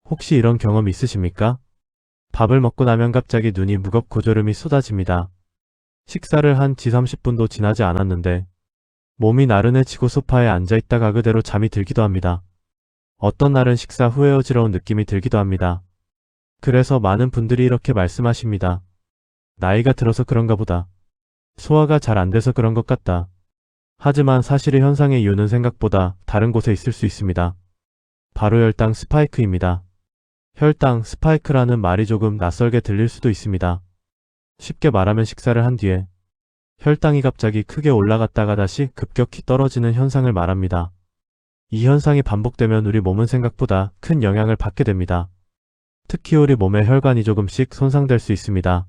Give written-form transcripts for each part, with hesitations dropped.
혹시 이런 경험 있으십니까? 밥을 먹고 나면 갑자기 눈이 무겁고 졸음이 쏟아집니다. 식사를 한 지 30분도 지나지 않았는데 몸이 나른해지고 소파에 앉아있다가 그대로 잠이 들기도 합니다. 어떤 날은 식사 후에 어지러운 느낌이 들기도 합니다. 그래서 많은 분들이 이렇게 말씀하십니다. 나이가 들어서 그런가 보다. 소화가 잘 안 돼서 그런 것 같다. 하지만 사실의 현상의 이유는 생각보다 다른 곳에 있을 수 있습니다. 바로 혈당 스파이크입니다. 혈당 스파이크라는 말이 조금 낯설게 들릴 수도 있습니다. 쉽게 말하면 식사를 한 뒤에 혈당이 갑자기 크게 올라갔다가 다시 급격히 떨어지는 현상을 말합니다. 이 현상이 반복되면 우리 몸은 생각보다 큰 영향을 받게 됩니다. 특히 우리 몸의 혈관이 조금씩 손상될 수 있습니다.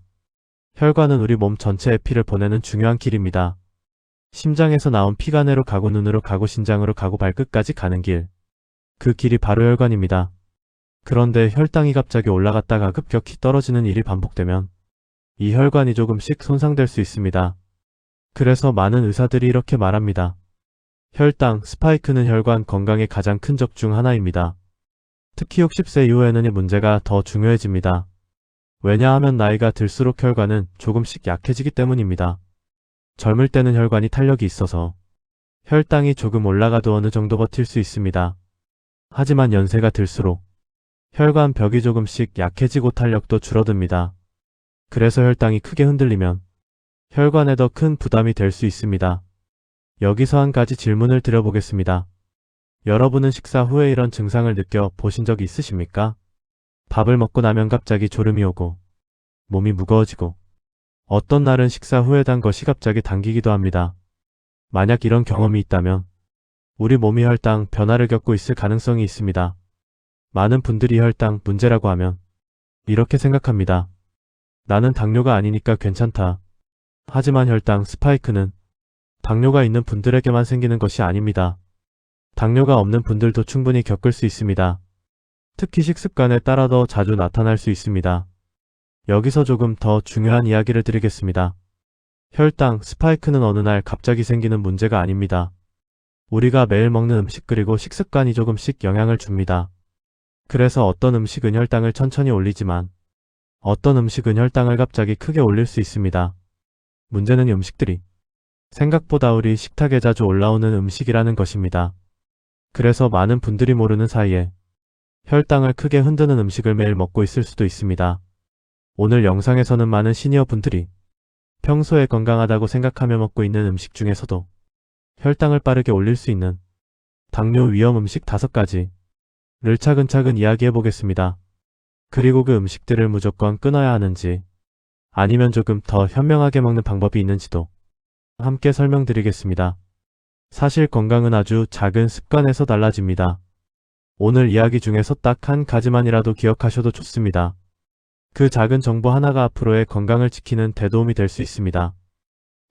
혈관은 우리 몸 전체에 피를 보내는 중요한 길입니다. 심장에서 나온 피가 뇌로 가고 눈으로 가고 신장으로 가고 발끝까지 가는 길. 그 길이 바로 혈관입니다. 그런데 혈당이 갑자기 올라갔다가 급격히 떨어지는 일이 반복되면 이 혈관이 조금씩 손상될 수 있습니다. 그래서 많은 의사들이 이렇게 말합니다. 혈당 스파이크는 혈관 건강의 가장 큰 적 중 하나입니다. 특히 60세 이후에는 이 문제가 더 중요해집니다. 왜냐하면 나이가 들수록 혈관은 조금씩 약해지기 때문입니다. 젊을 때는 혈관이 탄력이 있어서 혈당이 조금 올라가도 어느 정도 버틸 수 있습니다. 하지만 연세가 들수록 혈관 벽이 조금씩 약해지고 탄력도 줄어듭니다. 그래서 혈당이 크게 흔들리면 혈관에 더 큰 부담이 될 수 있습니다. 여기서 한 가지 질문을 드려보겠습니다. 여러분은 식사 후에 이런 증상을 느껴보신 적이 있으십니까? 밥을 먹고 나면 갑자기 졸음이 오고 몸이 무거워지고 어떤 날은 식사 후에 단 것이 갑자기 당기기도 합니다. 만약 이런 경험이 있다면 우리 몸이 혈당 변화를 겪고 있을 가능성이 있습니다. 많은 분들이 혈당 문제라고 하면 이렇게 생각합니다. 나는 당뇨가 아니니까 괜찮다. 하지만 혈당 스파이크는 당뇨가 있는 분들에게만 생기는 것이 아닙니다. 당뇨가 없는 분들도 충분히 겪을 수 있습니다. 특히 식습관에 따라 더 자주 나타날 수 있습니다. 여기서 조금 더 중요한 이야기를 드리겠습니다. 혈당 스파이크는 어느 날 갑자기 생기는 문제가 아닙니다. 우리가 매일 먹는 음식 그리고 식습관이 조금씩 영향을 줍니다. 그래서 어떤 음식은 혈당을 천천히 올리지만 어떤 음식은 혈당을 갑자기 크게 올릴 수 있습니다. 문제는 이 음식들이 생각보다 우리 식탁에 자주 올라오는 음식이라는 것입니다. 그래서 많은 분들이 모르는 사이에 혈당을 크게 흔드는 음식을 매일 먹고 있을 수도 있습니다. 오늘 영상에서는 많은 시니어 분들이 평소에 건강하다고 생각하며 먹고 있는 음식 중에서도 혈당을 빠르게 올릴 수 있는 당뇨 위험 음식 5가지를 차근차근 이야기해 보겠습니다. 그리고 그 음식들을 무조건 끊어야 하는지 아니면 조금 더 현명하게 먹는 방법이 있는지도 함께 설명드리겠습니다. 사실 건강은 아주 작은 습관에서 달라집니다. 오늘 이야기 중에서 딱 한 가지만이라도 기억하셔도 좋습니다. 그 작은 정보 하나가 앞으로의 건강을 지키는 대도움이 될 수 있습니다.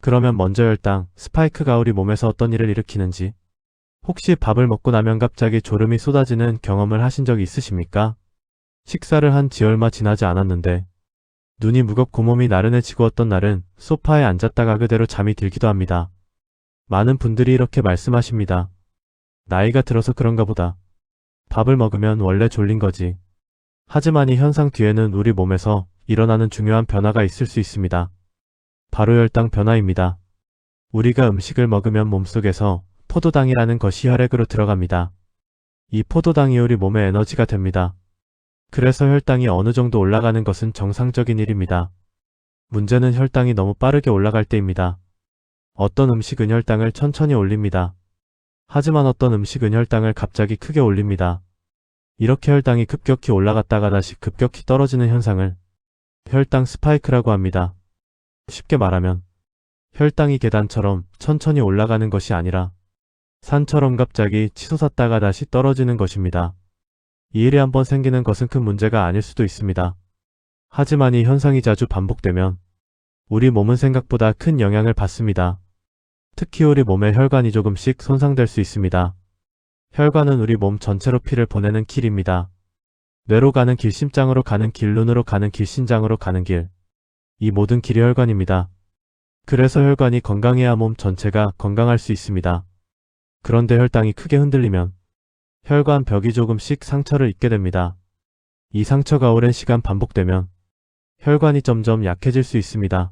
그러면 먼저 혈당 스파이크가 우리 몸에서 어떤 일을 일으키는지, 혹시 밥을 먹고 나면 갑자기 졸음이 쏟아지는 경험을 하신 적이 있으십니까? 식사를 한 지 얼마 지나지 않았는데 눈이 무겁고 몸이 나른해지고 어떤 날은 소파에 앉았다가 그대로 잠이 들기도 합니다. 많은 분들이 이렇게 말씀하십니다. 나이가 들어서 그런가 보다. 밥을 먹으면 원래 졸린 거지. 하지만 이 현상 뒤에는 우리 몸에서 일어나는 중요한 변화가 있을 수 있습니다. 바로 혈당 변화입니다. 우리가 음식을 먹으면 몸속에서 포도당이라는 것이 혈액으로 들어갑니다. 이 포도당이 우리 몸의 에너지가 됩니다. 그래서 혈당이 어느 정도 올라가는 것은 정상적인 일입니다. 문제는 혈당이 너무 빠르게 올라갈 때입니다. 어떤 음식은 혈당을 천천히 올립니다. 하지만 어떤 음식은 혈당을 갑자기 크게 올립니다. 이렇게 혈당이 급격히 올라갔다가 다시 급격히 떨어지는 현상을 혈당 스파이크라고 합니다. 쉽게 말하면 혈당이 계단처럼 천천히 올라가는 것이 아니라 산처럼 갑자기 치솟았다가 다시 떨어지는 것입니다. 이 일이 한번 생기는 것은 큰 문제가 아닐 수도 있습니다. 하지만 이 현상이 자주 반복되면 우리 몸은 생각보다 큰 영향을 받습니다. 특히 우리 몸의 혈관이 조금씩 손상될 수 있습니다. 혈관은 우리 몸 전체로 피를 보내는 길입니다. 뇌로 가는 길, 심장으로 가는 길, 눈으로 가는 길, 신장으로 가는 길. 이 모든 길이 혈관입니다. 그래서 혈관이 건강해야 몸 전체가 건강할 수 있습니다. 그런데 혈당이 크게 흔들리면 혈관 벽이 조금씩 상처를 입게 됩니다. 이 상처가 오랜 시간 반복되면 혈관이 점점 약해질 수 있습니다.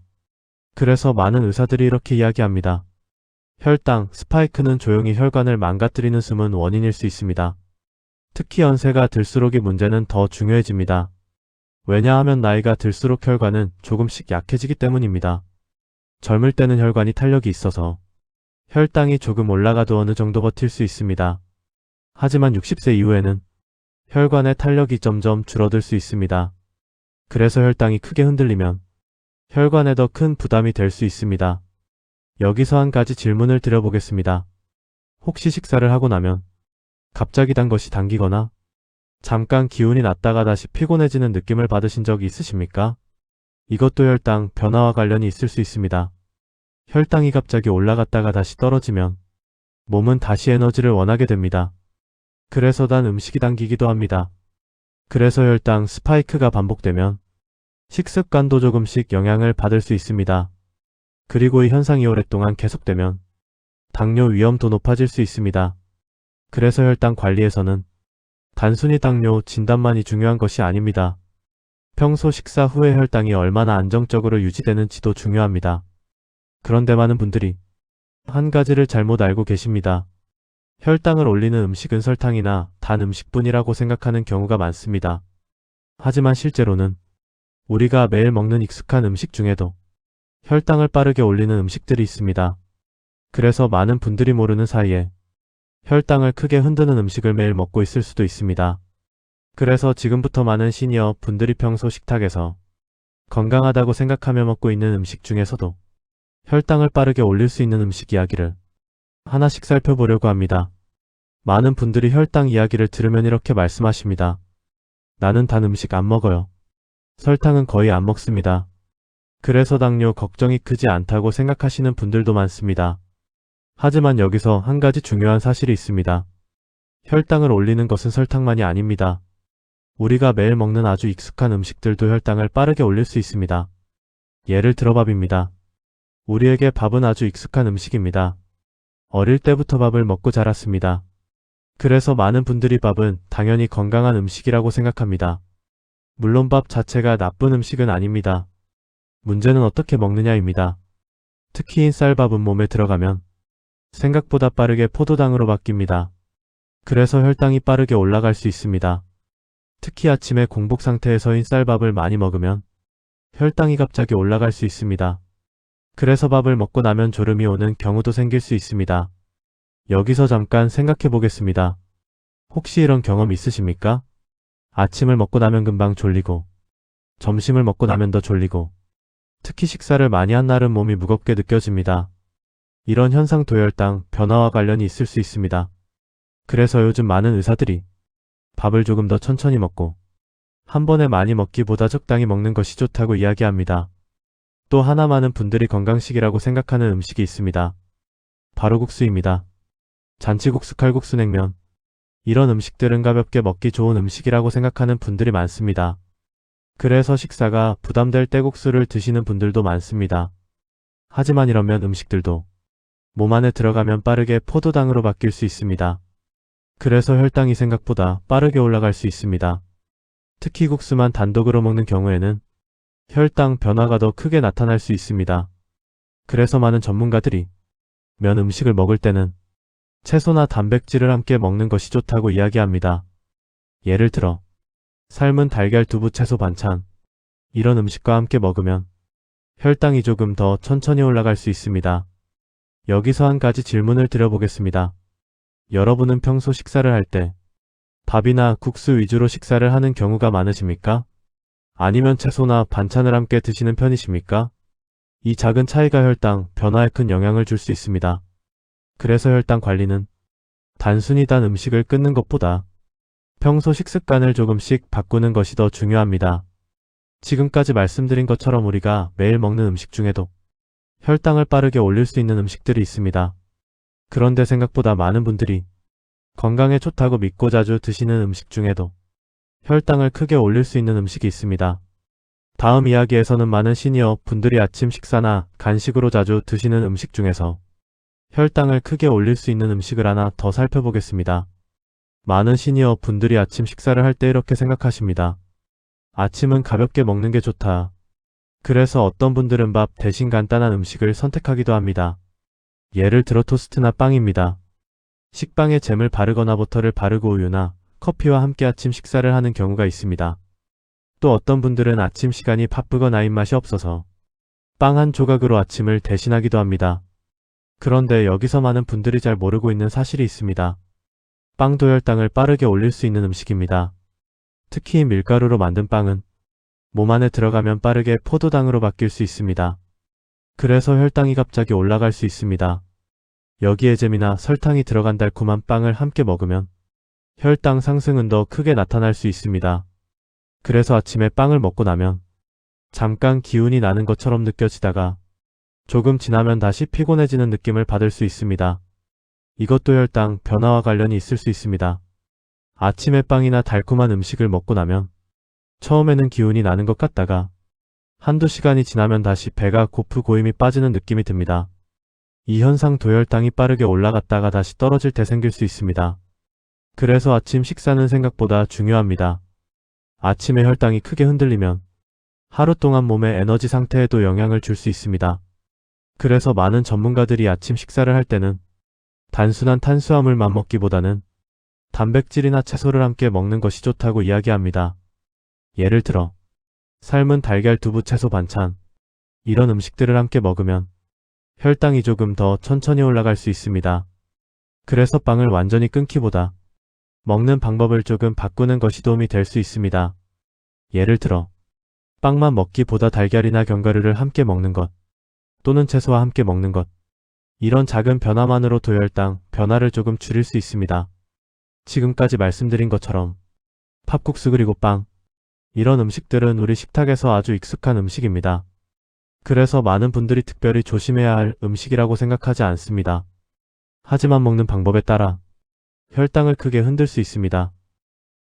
그래서 많은 의사들이 이렇게 이야기합니다. 혈당, 스파이크는 조용히 혈관을 망가뜨리는 숨은 원인일 수 있습니다. 특히 연세가 들수록이 문제는 더 중요해집니다. 왜냐하면 나이가 들수록 혈관은 조금씩 약해지기 때문입니다. 젊을 때는 혈관이 탄력이 있어서 혈당이 조금 올라가도 어느 정도 버틸 수 있습니다. 하지만 60세 이후에는 혈관의 탄력이 점점 줄어들 수 있습니다. 그래서 혈당이 크게 흔들리면 혈관에 더 큰 부담이 될 수 있습니다. 여기서 한 가지 질문을 드려보겠습니다. 혹시 식사를 하고 나면 갑자기 단 것이 당기거나 잠깐 기운이 났다가 다시 피곤해지는 느낌을 받으신 적이 있으십니까? 이것도 혈당 변화와 관련이 있을 수 있습니다. 혈당이 갑자기 올라갔다가 다시 떨어지면 몸은 다시 에너지를 원하게 됩니다. 그래서 단 음식이 당기기도 합니다. 그래서 혈당 스파이크가 반복되면 식습관도 조금씩 영향을 받을 수 있습니다. 그리고 이 현상이 오랫동안 계속되면 당뇨 위험도 높아질 수 있습니다. 그래서 혈당 관리에서는 단순히 당뇨 진단만이 중요한 것이 아닙니다. 평소 식사 후에 혈당이 얼마나 안정적으로 유지되는지도 중요합니다. 그런데 많은 분들이 한 가지를 잘못 알고 계십니다. 혈당을 올리는 음식은 설탕이나 단 음식뿐이라고 생각하는 경우가 많습니다. 하지만 실제로는 우리가 매일 먹는 익숙한 음식 중에도 혈당을 빠르게 올리는 음식들이 있습니다. 그래서 많은 분들이 모르는 사이에 혈당을 크게 흔드는 음식을 매일 먹고 있을 수도 있습니다. 그래서 지금부터 많은 시니어 분들이 평소 식탁에서 건강하다고 생각하며 먹고 있는 음식 중에서도 혈당을 빠르게 올릴 수 있는 음식 이야기를 하나씩 살펴보려고 합니다. 많은 분들이 혈당 이야기를 들으면 이렇게 말씀하십니다. 나는 단 음식 안 먹어요. 설탕은 거의 안 먹습니다. 그래서 당뇨 걱정이 크지 않다고 생각하시는 분들도 많습니다. 하지만 여기서 한 가지 중요한 사실이 있습니다. 혈당을 올리는 것은 설탕만이 아닙니다. 우리가 매일 먹는 아주 익숙한 음식들도 혈당을 빠르게 올릴 수 있습니다. 예를 들어 밥입니다. 우리에게 밥은 아주 익숙한 음식입니다. 어릴 때부터 밥을 먹고 자랐습니다. 그래서 많은 분들이 밥은 당연히 건강한 음식이라고 생각합니다. 물론 밥 자체가 나쁜 음식은 아닙니다. 문제는 어떻게 먹느냐입니다. 특히 흰 쌀밥은 몸에 들어가면 생각보다 빠르게 포도당으로 바뀝니다. 그래서 혈당이 빠르게 올라갈 수 있습니다. 특히 아침에 공복 상태에서 흰 쌀밥을 많이 먹으면 혈당이 갑자기 올라갈 수 있습니다. 그래서 밥을 먹고 나면 졸음이 오는 경우도 생길 수 있습니다. 여기서 잠깐 생각해 보겠습니다. 혹시 이런 경험 있으십니까? 아침을 먹고 나면 금방 졸리고, 점심을 먹고 나면 더 졸리고, 특히 식사를 많이 한 날은 몸이 무겁게 느껴집니다. 이런 현상도 혈당 변화와 관련이 있을 수 있습니다. 그래서 요즘 많은 의사들이 밥을 조금 더 천천히 먹고 한 번에 많이 먹기보다 적당히 먹는 것이 좋다고 이야기합니다. 또 하나 많은 분들이 건강식이라고 생각하는 음식이 있습니다. 바로 국수입니다. 잔치국수, 칼국수, 냉면 이런 음식들은 가볍게 먹기 좋은 음식이라고 생각하는 분들이 많습니다. 그래서 식사가 부담될 때 국수를 드시는 분들도 많습니다. 하지만 이러면 음식들도 몸 안에 들어가면 빠르게 포도당으로 바뀔 수 있습니다. 그래서 혈당이 생각보다 빠르게 올라갈 수 있습니다. 특히 국수만 단독으로 먹는 경우에는 혈당 변화가 더 크게 나타날 수 있습니다. 그래서 많은 전문가들이 면 음식을 먹을 때는 채소나 단백질을 함께 먹는 것이 좋다고 이야기합니다. 예를 들어 삶은 달걀, 두부, 채소 반찬 이런 음식과 함께 먹으면 혈당이 조금 더 천천히 올라갈 수 있습니다. 여기서 한 가지 질문을 드려보겠습니다. 여러분은 평소 식사를 할 때 밥이나 국수 위주로 식사를 하는 경우가 많으십니까? 아니면 채소나 반찬을 함께 드시는 편이십니까? 이 작은 차이가 혈당 변화에 큰 영향을 줄 수 있습니다. 그래서 혈당 관리는 단순히 단 음식을 끊는 것보다 평소 식습관을 조금씩 바꾸는 것이 더 중요합니다. 지금까지 말씀드린 것처럼 우리가 매일 먹는 음식 중에도 혈당을 빠르게 올릴 수 있는 음식들이 있습니다. 그런데 생각보다 많은 분들이 건강에 좋다고 믿고 자주 드시는 음식 중에도 혈당을 크게 올릴 수 있는 음식이 있습니다. 다음 이야기에서는 많은 시니어 분들이 아침 식사나 간식으로 자주 드시는 음식 중에서 혈당을 크게 올릴 수 있는 음식을 하나 더 살펴보겠습니다. 많은 시니어 분들이 아침 식사를 할 때 이렇게 생각하십니다. 아침은 가볍게 먹는 게 좋다. 그래서 어떤 분들은 밥 대신 간단한 음식을 선택하기도 합니다. 예를 들어 토스트나 빵입니다. 식빵에 잼을 바르거나 버터를 바르고 우유나 커피와 함께 아침 식사를 하는 경우가 있습니다. 또 어떤 분들은 아침 시간이 바쁘거나 입맛이 없어서 빵 한 조각으로 아침을 대신하기도 합니다. 그런데 여기서 많은 분들이 잘 모르고 있는 사실이 있습니다. 빵도 혈당을 빠르게 올릴 수 있는 음식입니다. 특히 밀가루로 만든 빵은 몸 안에 들어가면 빠르게 포도당으로 바뀔 수 있습니다. 그래서 혈당이 갑자기 올라갈 수 있습니다. 여기에 잼이나 설탕이 들어간 달콤한 빵을 함께 먹으면 혈당 상승은 더 크게 나타날 수 있습니다. 그래서 아침에 빵을 먹고 나면 잠깐 기운이 나는 것처럼 느껴지다가 조금 지나면 다시 피곤해지는 느낌을 받을 수 있습니다. 이것도 혈당 변화와 관련이 있을 수 있습니다. 아침에 빵이나 달콤한 음식을 먹고 나면 처음에는 기운이 나는 것 같다가 한두 시간이 지나면 다시 배가 고프 고임이 빠지는 느낌이 듭니다. 이 현상도 혈당이 빠르게 올라갔다가 다시 떨어질 때 생길 수 있습니다. 그래서 아침 식사는 생각보다 중요합니다. 아침에 혈당이 크게 흔들리면 하루 동안 몸의 에너지 상태에도 영향을 줄 수 있습니다. 그래서 많은 전문가들이 아침 식사를 할 때는 단순한 탄수화물만 먹기보다는 단백질이나 채소를 함께 먹는 것이 좋다고 이야기합니다. 예를 들어 삶은 달걀, 두부, 채소 반찬 이런 음식들을 함께 먹으면 혈당이 조금 더 천천히 올라갈 수 있습니다. 그래서 빵을 완전히 끊기보다 먹는 방법을 조금 바꾸는 것이 도움이 될 수 있습니다. 예를 들어 빵만 먹기보다 달걀이나 견과류를 함께 먹는 것 또는 채소와 함께 먹는 것 이런 작은 변화만으로도 혈당 변화를 조금 줄일 수 있습니다. 지금까지 말씀드린 것처럼 팥국수 그리고 빵 이런 음식들은 우리 식탁에서 아주 익숙한 음식입니다. 그래서 많은 분들이 특별히 조심해야 할 음식이라고 생각하지 않습니다. 하지만 먹는 방법에 따라 혈당을 크게 흔들 수 있습니다.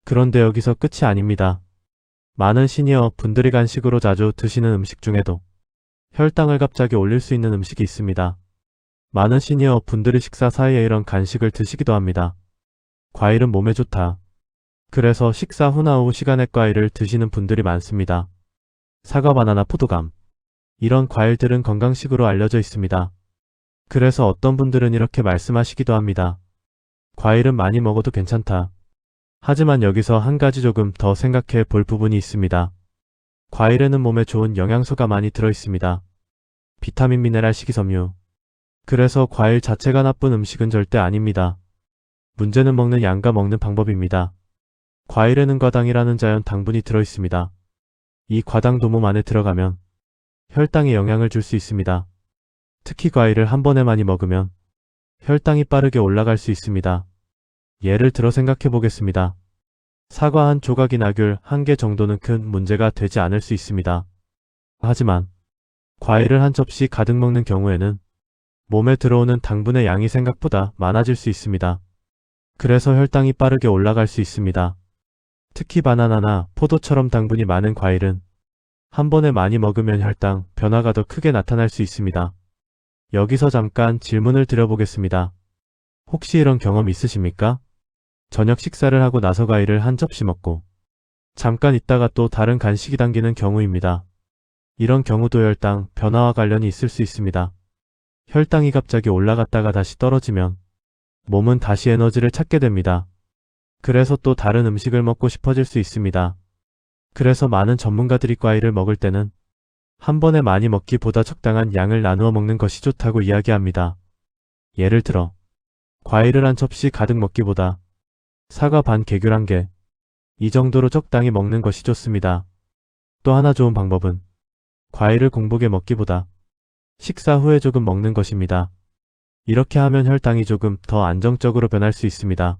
그런데 여기서 끝이 아닙니다. 많은 시니어 분들이 간식으로 자주 드시는 음식 중에도 혈당을 갑자기 올릴 수 있는 음식이 있습니다. 많은 시니어 분들이 식사 사이에 이런 간식을 드시기도 합니다. 과일은 몸에 좋다. 그래서 식사 후나 오후 시간에 과일을 드시는 분들이 많습니다. 사과, 바나나, 포도감 이런 과일들은 건강식으로 알려져 있습니다. 그래서 어떤 분들은 이렇게 말씀하시기도 합니다. 과일은 많이 먹어도 괜찮다. 하지만 여기서 한 가지 조금 더 생각해 볼 부분이 있습니다. 과일에는 몸에 좋은 영양소가 많이 들어있습니다. 비타민, 미네랄, 식이섬유. 그래서 과일 자체가 나쁜 음식은 절대 아닙니다. 문제는 먹는 양과 먹는 방법입니다. 과일에는 과당이라는 자연 당분이 들어있습니다. 이 과당도 몸 안에 들어가면 혈당에 영향을 줄 수 있습니다. 특히 과일을 한 번에 많이 먹으면 혈당이 빠르게 올라갈 수 있습니다. 예를 들어 생각해 보겠습니다. 사과 한 조각이나 귤 한 개 정도는 큰 문제가 되지 않을 수 있습니다. 하지만 과일을 한 접시 가득 먹는 경우에는 몸에 들어오는 당분의 양이 생각보다 많아질 수 있습니다. 그래서 혈당이 빠르게 올라갈 수 있습니다. 특히 바나나나 포도처럼 당분이 많은 과일은 한 번에 많이 먹으면 혈당 변화가 더 크게 나타날 수 있습니다. 여기서 잠깐 질문을 드려보겠습니다. 혹시 이런 경험 있으십니까? 저녁 식사를 하고 나서 과일을 한 접시 먹고 잠깐 있다가 또 다른 간식이 당기는 경우입니다. 이런 경우도 혈당 변화와 관련이 있을 수 있습니다. 혈당이 갑자기 올라갔다가 다시 떨어지면 몸은 다시 에너지를 찾게 됩니다. 그래서 또 다른 음식을 먹고 싶어질 수 있습니다. 그래서 많은 전문가들이 과일을 먹을 때는 한 번에 많이 먹기보다 적당한 양을 나누어 먹는 것이 좋다고 이야기합니다. 예를 들어 과일을 한 접시 가득 먹기보다 사과 반, 개귤 한 개, 이 정도로 적당히 먹는 것이 좋습니다. 또 하나 좋은 방법은 과일을 공복에 먹기보다 식사 후에 조금 먹는 것입니다. 이렇게 하면 혈당이 조금 더 안정적으로 변할 수 있습니다.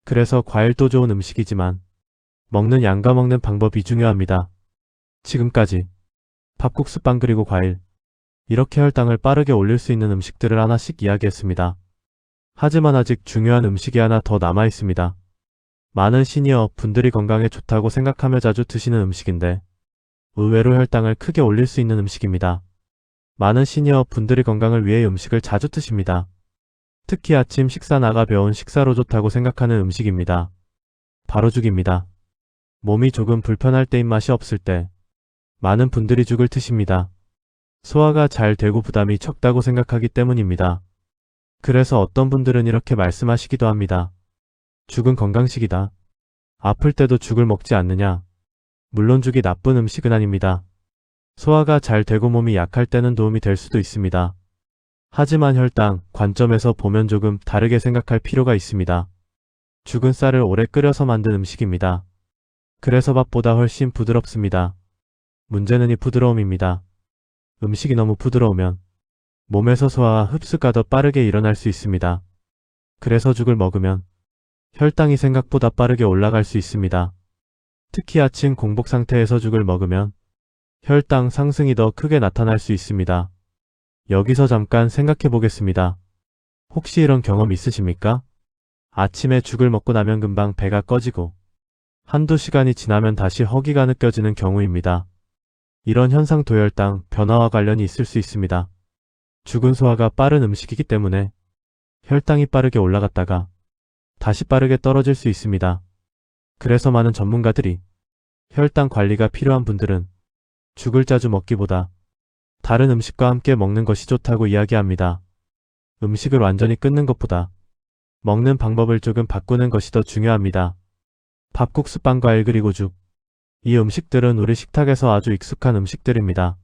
그래서 과일도 좋은 음식이지만 먹는 양과 먹는 방법이 중요합니다. 지금까지 밥국수, 빵 그리고 과일 이렇게 혈당을 빠르게 올릴 수 있는 음식들을 하나씩 이야기했습니다. 하지만 아직 중요한 음식이 하나 더 남아 있습니다. 많은 시니어 분들이 건강에 좋다고 생각하며 자주 드시는 음식인데 의외로 혈당을 크게 올릴 수 있는 음식입니다. 많은 시니어 분들이 건강을 위해 음식을 자주 드십니다. 특히 아침 식사 나가 배운 식사로 좋다고 생각하는 음식입니다. 바로 죽입니다. 몸이 조금 불편할 때 입맛이 없을 때 많은 분들이 죽을 드십니다. 소화가 잘 되고 부담이 적다고 생각하기 때문입니다. 그래서 어떤 분들은 이렇게 말씀하시기도 합니다. 죽은 건강식이다. 아플 때도 죽을 먹지 않느냐. 물론 죽이 나쁜 음식은 아닙니다. 소화가 잘 되고 몸이 약할 때는 도움이 될 수도 있습니다. 하지만 혈당 관점에서 보면 조금 다르게 생각할 필요가 있습니다. 죽은 쌀을 오래 끓여서 만든 음식입니다. 그래서 밥보다 훨씬 부드럽습니다. 문제는 이 부드러움입니다. 음식이 너무 부드러우면 몸에서 소화와 흡수가 더 빠르게 일어날 수 있습니다. 그래서 죽을 먹으면 혈당이 생각보다 빠르게 올라갈 수 있습니다. 특히 아침 공복 상태에서 죽을 먹으면 혈당 상승이 더 크게 나타날 수 있습니다. 여기서 잠깐 생각해 보겠습니다. 혹시 이런 경험 있으십니까? 아침에 죽을 먹고 나면 금방 배가 꺼지고 한두 시간이 지나면 다시 허기가 느껴지는 경우입니다. 이런 현상 도혈당 변화와 관련이 있을 수 있습니다. 죽은 소화가 빠른 음식이기 때문에 혈당이 빠르게 올라갔다가 다시 빠르게 떨어질 수 있습니다. 그래서 많은 전문가들이 혈당 관리가 필요한 분들은 죽을 자주 먹기보다 다른 음식과 함께 먹는 것이 좋다고 이야기합니다. 음식을 완전히 끊는 것보다 먹는 방법을 조금 바꾸는 것이 더 중요합니다. 밥국수, 빵, 과일 그리고 죽. 이 음식들은 우리 식탁에서 아주 익숙한 음식들입니다.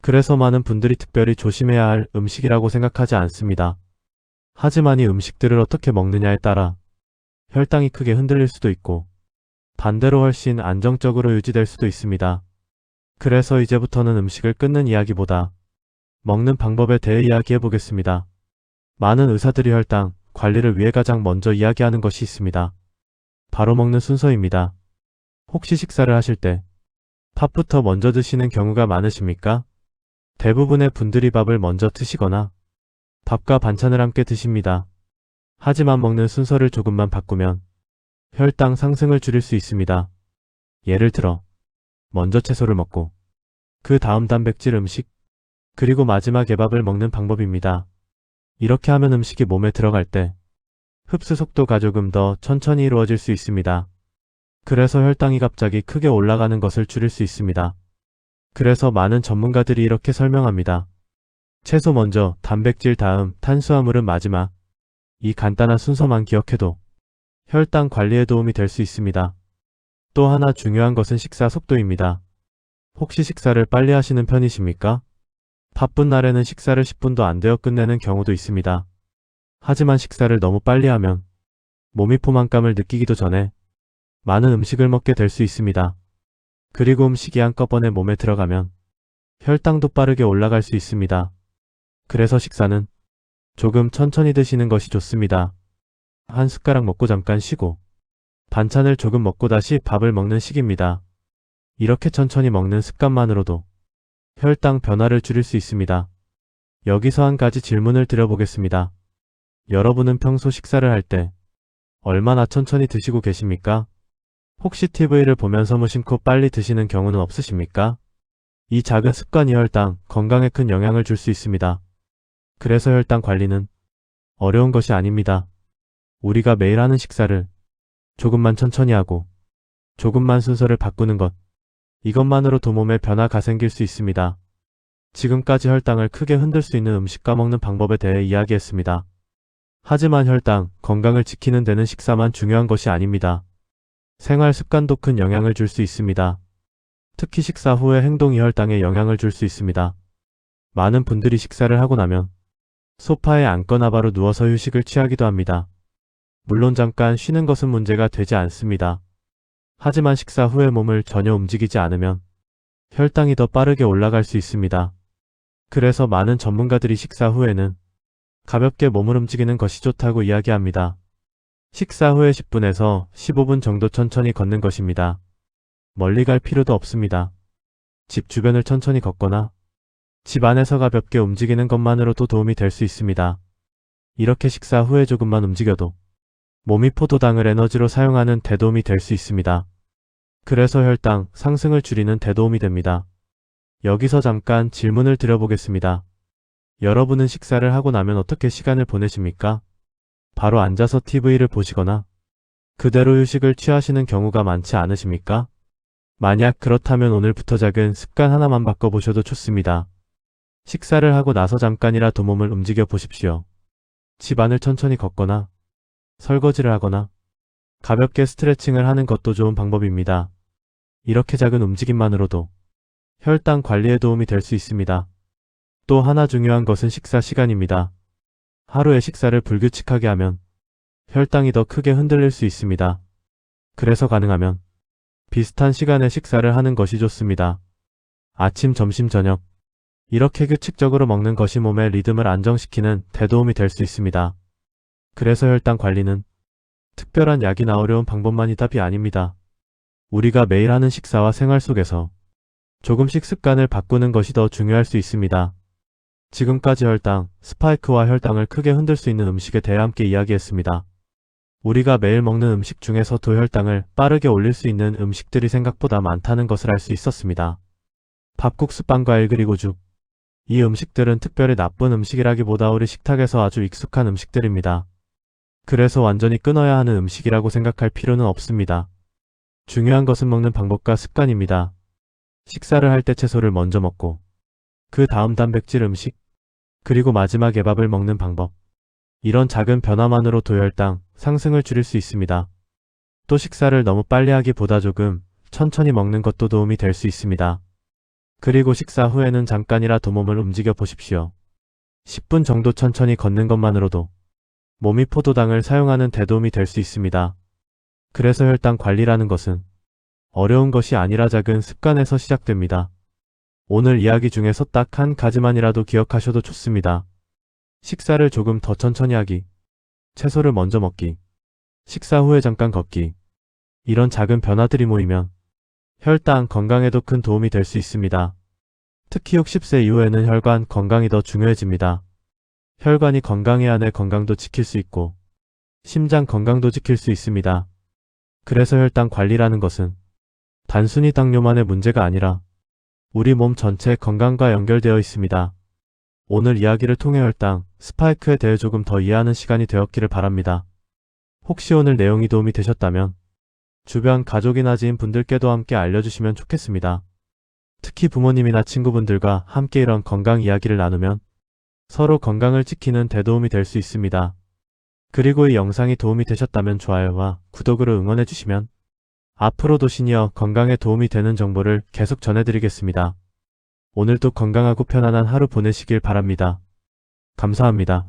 그래서 많은 분들이 특별히 조심해야 할 음식이라고 생각하지 않습니다. 하지만 이 음식들을 어떻게 먹느냐에 따라 혈당이 크게 흔들릴 수도 있고 반대로 훨씬 안정적으로 유지될 수도 있습니다. 그래서 이제부터는 음식을 끊는 이야기보다 먹는 방법에 대해 이야기해 보겠습니다. 많은 의사들이 혈당 관리를 위해 가장 먼저 이야기하는 것이 있습니다. 바로 먹는 순서입니다. 혹시 식사를 하실 때 밥부터 먼저 드시는 경우가 많으십니까? 대부분의 분들이 밥을 먼저 드시거나 밥과 반찬을 함께 드십니다. 하지만 먹는 순서를 조금만 바꾸면 혈당 상승을 줄일 수 있습니다. 예를 들어 먼저 채소를 먹고 그 다음 단백질 음식, 그리고 마지막에 밥을 먹는 방법입니다. 이렇게 하면 음식이 몸에 들어갈 때 흡수 속도가 조금 더 천천히 이루어질 수 있습니다. 그래서 혈당이 갑자기 크게 올라가는 것을 줄일 수 있습니다. 그래서 많은 전문가들이 이렇게 설명합니다. 채소 먼저, 단백질 다음, 탄수화물은 마지막. 이 간단한 순서만 기억해도 혈당 관리에 도움이 될 수 있습니다. 또 하나 중요한 것은 식사 속도입니다. 혹시 식사를 빨리 하시는 편이십니까? 바쁜 날에는 식사를 10분도 안 되어 끝내는 경우도 있습니다. 하지만 식사를 너무 빨리 하면 몸이 포만감을 느끼기도 전에 많은 음식을 먹게 될 수 있습니다. 그리고 음식이 한꺼번에 몸에 들어가면 혈당도 빠르게 올라갈 수 있습니다. 그래서 식사는 조금 천천히 드시는 것이 좋습니다. 한 숟가락 먹고 잠깐 쉬고 반찬을 조금 먹고 다시 밥을 먹는 식입니다. 이렇게 천천히 먹는 습관만으로도 혈당 변화를 줄일 수 있습니다. 여기서 한 가지 질문을 드려보겠습니다. 여러분은 평소 식사를 할 때 얼마나 천천히 드시고 계십니까? 혹시 TV를 보면서 무심코 빨리 드시는 경우는 없으십니까? 이 작은 습관이 혈당, 건강에 큰 영향을 줄 수 있습니다. 그래서 혈당 관리는 어려운 것이 아닙니다. 우리가 매일 하는 식사를 조금만 천천히 하고 조금만 순서를 바꾸는 것, 이것만으로도 몸에 변화가 생길 수 있습니다. 지금까지 혈당을 크게 흔들 수 있는 음식과 먹는 방법에 대해 이야기했습니다. 하지만 혈당, 건강을 지키는 데는 식사만 중요한 것이 아닙니다. 생활 습관도 큰 영향을 줄 수 있습니다. 특히 식사 후의 행동이 혈당에 영향을 줄 수 있습니다. 많은 분들이 식사를 하고 나면 소파에 앉거나 바로 누워서 휴식을 취하기도 합니다. 물론 잠깐 쉬는 것은 문제가 되지 않습니다. 하지만 식사 후에 몸을 전혀 움직이지 않으면 혈당이 더 빠르게 올라갈 수 있습니다. 그래서 많은 전문가들이 식사 후에는 가볍게 몸을 움직이는 것이 좋다고 이야기합니다. 식사 후에 10분에서 15분 정도 천천히 걷는 것입니다. 멀리 갈 필요도 없습니다. 집 주변을 천천히 걷거나 집 안에서 가볍게 움직이는 것만으로도 도움이 될 수 있습니다. 이렇게 식사 후에 조금만 움직여도 몸이 포도당을 에너지로 사용하는 대도움이 될 수 있습니다. 그래서 혈당 상승을 줄이는 대도움이 됩니다. 여기서 잠깐 질문을 드려보겠습니다. 여러분은 식사를 하고 나면 어떻게 시간을 보내십니까? 바로 앉아서 TV를 보시거나 그대로 휴식을 취하시는 경우가 많지 않으십니까? 만약 그렇다면 오늘부터 작은 습관 하나만 바꿔보셔도 좋습니다. 식사를 하고 나서 잠깐이라도 몸을 움직여 보십시오. 집안을 천천히 걷거나 설거지를 하거나 가볍게 스트레칭을 하는 것도 좋은 방법입니다. 이렇게 작은 움직임만으로도 혈당 관리에 도움이 될 수 있습니다. 또 하나 중요한 것은 식사 시간입니다. 하루에 식사를 불규칙하게 하면 혈당이 더 크게 흔들릴 수 있습니다. 그래서 가능하면 비슷한 시간에 식사를 하는 것이 좋습니다. 아침, 점심, 저녁 이렇게 규칙적으로 먹는 것이 몸의 리듬을 안정시키는 대도움이 될 수 있습니다. 그래서 혈당 관리는 특별한 약이나 어려운 방법만이 답이 아닙니다. 우리가 매일 하는 식사와 생활 속에서 조금씩 습관을 바꾸는 것이 더 중요할 수 있습니다. 지금까지 혈당, 스파이크와 혈당을 크게 흔들 수 있는 음식에 대해 함께 이야기했습니다. 우리가 매일 먹는 음식 중에서도 혈당을 빠르게 올릴 수 있는 음식들이 생각보다 많다는 것을 알 수 있었습니다. 밥국수, 빵, 과일 그리고 죽. 이 음식들은 특별히 나쁜 음식이라기보다 우리 식탁에서 아주 익숙한 음식들입니다. 그래서 완전히 끊어야 하는 음식이라고 생각할 필요는 없습니다. 중요한 것은 먹는 방법과 습관입니다. 식사를 할 때 채소를 먼저 먹고 그 다음 단백질 음식, 그리고 마지막에 밥을 먹는 방법. 이런 작은 변화만으로도 혈당 상승을 줄일 수 있습니다. 또 식사를 너무 빨리 하기보다 조금 천천히 먹는 것도 도움이 될 수 있습니다. 그리고 식사 후에는 잠깐이라도 몸을 움직여 보십시오. 10분 정도 천천히 걷는 것만으로도 몸이 포도당을 사용하는 대도움이 될 수 있습니다. 그래서 혈당 관리라는 것은 어려운 것이 아니라 작은 습관에서 시작됩니다. 오늘 이야기 중에서 딱 한 가지만이라도 기억하셔도 좋습니다. 식사를 조금 더 천천히 하기, 채소를 먼저 먹기, 식사 후에 잠깐 걷기. 이런 작은 변화들이 모이면 혈당 건강에도 큰 도움이 될 수 있습니다. 특히 60세 이후에는 혈관 건강이 더 중요해집니다. 혈관이 건강해야 내 건강도 지킬 수 있고 심장 건강도 지킬 수 있습니다. 그래서 혈당 관리라는 것은 단순히 당뇨만의 문제가 아니라 우리 몸 전체 건강과 연결되어 있습니다. 오늘 이야기를 통해 혈당, 스파이크에 대해 조금 더 이해하는 시간이 되었기를 바랍니다. 혹시 오늘 내용이 도움이 되셨다면 주변 가족이나 지인분들께도 함께 알려주시면 좋겠습니다. 특히 부모님이나 친구분들과 함께 이런 건강 이야기를 나누면 서로 건강을 지키는 대도움이 될 수 있습니다. 그리고 이 영상이 도움이 되셨다면 좋아요와 구독으로 응원해주시면 앞으로도 시니어 건강에 도움이 되는 정보를 계속 전해드리겠습니다. 오늘도 건강하고 편안한 하루 보내시길 바랍니다. 감사합니다.